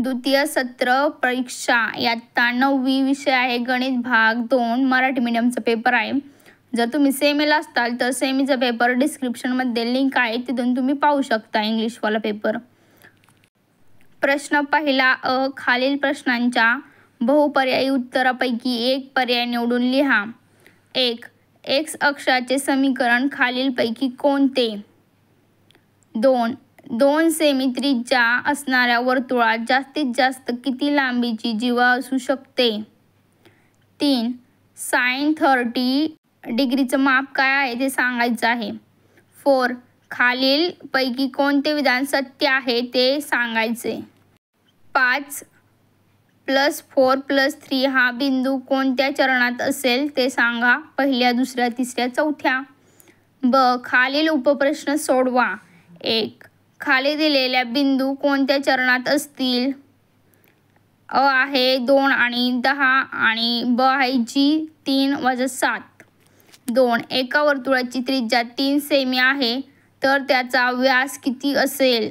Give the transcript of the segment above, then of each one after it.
द्वितीय सत्र परीक्षा इयत्ता 9वी विषय आहे गणित भाग 2 मराठी मीडियमचा पेपर आहे। जर तुम्ही सेमीला असताल तर सेमीचा पेपर डिस्क्रिप्शनमध्ये लिंक आहे, तिथून तुम्ही पाहू शकता इंग्लिशवाला पेपर। प्रश्न पहिला अ, खालील प्रश्नांच्या बहुपर्यायी उत्तरापैकी एक पर्याय निवडून लिहा। 1. एक्स अक्षाचे समीकरण खालीलपैकी कोणते? 2. 2 सेमी त्रिज्या असणाऱ्या वर्तुळात जास्तीत जास्त किती लांबीची जीवा असू शकते? 3. साइन 30 डिग्रीचं माप काय आहे ते सांगायचं आहे। 4. खालील पैकी कोणते विधान सत्य आहे ते सांगायचे। 5. +4 +3 हा बिंदू कोणत्या चरणात असेल ते सांगा, पहिल्या, दुसऱ्या, तिसऱ्या, चौथ्या। ब. खालील उपप्रश्न सोडवा। 1. खाली दिलेल्या बिंदू कोणत्या चरणात असतील? अ आहे 2 आणि 10 आणि ब आहे जी 3 - 7। 2. एका वर्तुळाची त्रिज्या 3 सेमी आहे तर त्याचा व्यास किती असेल?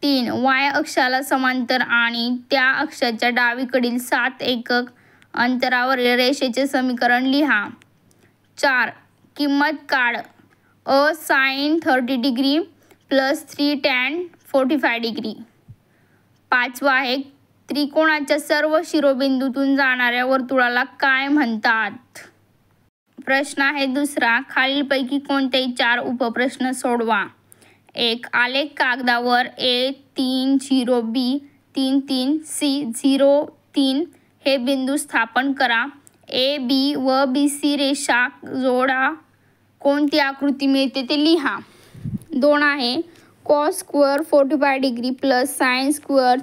3. वाय अक्षाला समांतर आणि त्या अक्षाच्या डावीकडील 7 एकक अंतरावरील रेषेचे समीकरण लिहा। 4. किंमत काढ। अ साइन 30 डिग्री +3 टॅन 45 डिग्री। 5 आहे त्रिकोणाच्या सर्व शिरोबिंदूतून जाणाऱ्या वर्तुळाला काय म्हणतात? प्रश्न आहे दुसरा, खालीलपैकी कोणतेही 4 उपप्रश्न सोडवा। 1. आलेख कागदावर A3 0 B 3 3 C 0 3 हे बिंदू स्थापन करा। A B व BC रेषा जोडा। कोणती आकृती मिळते ते लिहा। 2 आहे cos square 45 degree + sin square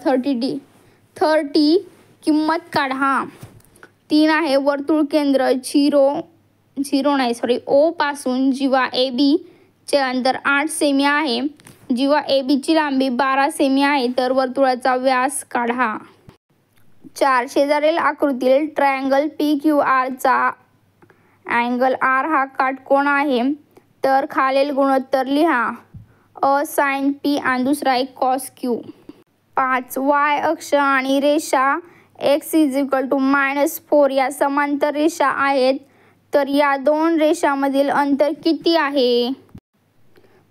30 किंमत काढा। 3 आहे वर्तुळ केंद्र O पासून जीवा AB चे अंतर 8 सेमी आहे, जीवा AB ची लांबी 12 सेमी आहे तर वर्तुळाचा व्यास काढा। 4. शेजारील आकृतीतील ट्रायंगल PQR चा अँगल R हा काटकोन आहे तर खालील गुणोत्तर लिहा। अ साइन P आणि दुसरा आहे cos Q। 5. वाय अक्ष आणि रेषा x -4 या समांतर रेषा आहेत तर या दोन रेषांमधील अंतर किती आहे?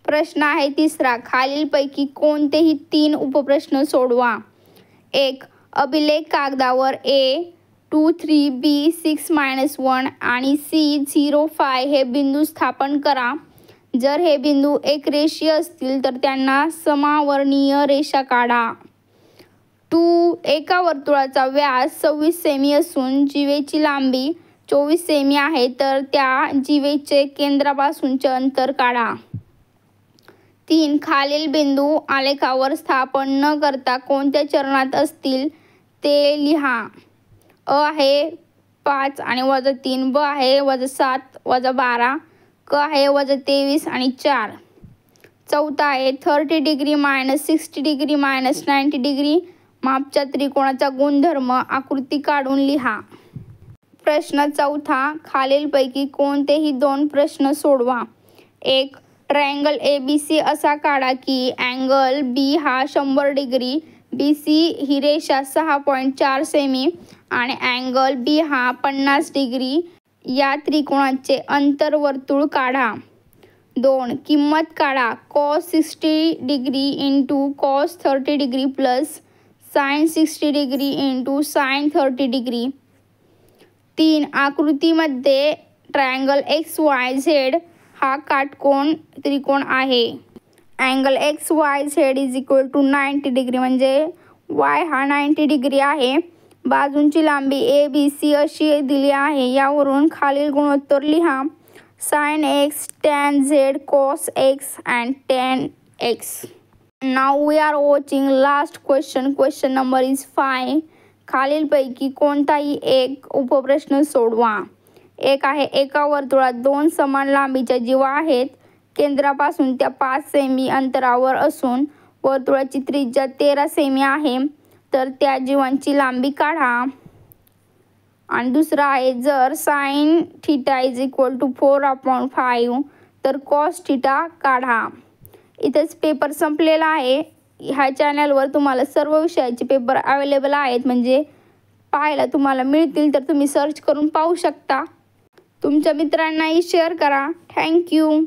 प्रश्न आहे तिसरा, खालीलपैकी कोणतेही 3 उपप्रश्न सोडवा। 1. अभिलेख कागदावर A 2 3 B 6 - 1 आणि C 0 5 हे बिंदू स्थापन करा। जर हे बिंदू एकरेषीय असतील तर त्यांना समवर्णीय रेषा काढा। 2. एका वर्तुळाचा व्यास 26 सेमी असून जीवेची लांबी 24 सेमी आहे तर त्या जीवेचे केंद्रापासूनचे अंतर काढा। 3. खालील बिंदू आलेखावर स्थापन न करता कोणत्या चरणात असतील ते लिहा। अ आहे 5 आणि -3, ब आहे -7 -12, क आहे -23 आणि 4। 4 आहे 30 डिग्री -60 डिग्री -90 डिग्री मापच्या त्रिकोणाचा गुणधर्म आकृती काढून लिहा। प्रश्न चौथा, खालीलपैकी कोणतेही 2 प्रश्न सोडवा। 1. ट्रायंगल ABC असा काढा की अँगल B हा 100 डिग्री, BC ही रेषा 6.4 सेमी आणि अँगल B हा 50 डिग्री, या त्रिकोणाचे अंतर्वर्तुळ काढा। 2. किंमत काढा। cos 60 degree × cos 30 degree + sin 60 degree × sin 30 degree. 3. आकृतीमध्ये ट्रायंगल XYZ हा काटकोन त्रिकोण आहे। अँगल XYZ = 90 डिग्री म्हणजे Y हा 90 डिग्री आहे। बाजूंची लांबी ABC अशी दिली आहे, यावरून खालील गुणोत्तर लिहा। sin x tan z cos x and tan x. Now we are watching last question. Question number is 5. खालीलपैकी कोणताही एक उपप्रश्न सोडवा। 1 आहे एका वर्तुळात 2 समान लांबीच्या जीवा आहेत, केंद्रापासून त्या 5 सेमी अंतरावर असून वर्तुळाची त्रिज्या 13 सेमी आहे तर त्या जीवांची लांबी काढा। आणि दुसरा आहे जर sin θ = 4/5 तर cos θ काढा। इथेच पेपर संपलेला आहे। ह्या चॅनलवर तुम्हाला सर्व विषयाचे पेपर अवेलेबल आहेत, म्हणजे पाहायला तुम्हाला मिळतील, तर तुम्ही सर्च करून पाहू शकता. तुमच्या मित्रांनाही शेअर करा. थँक्यू.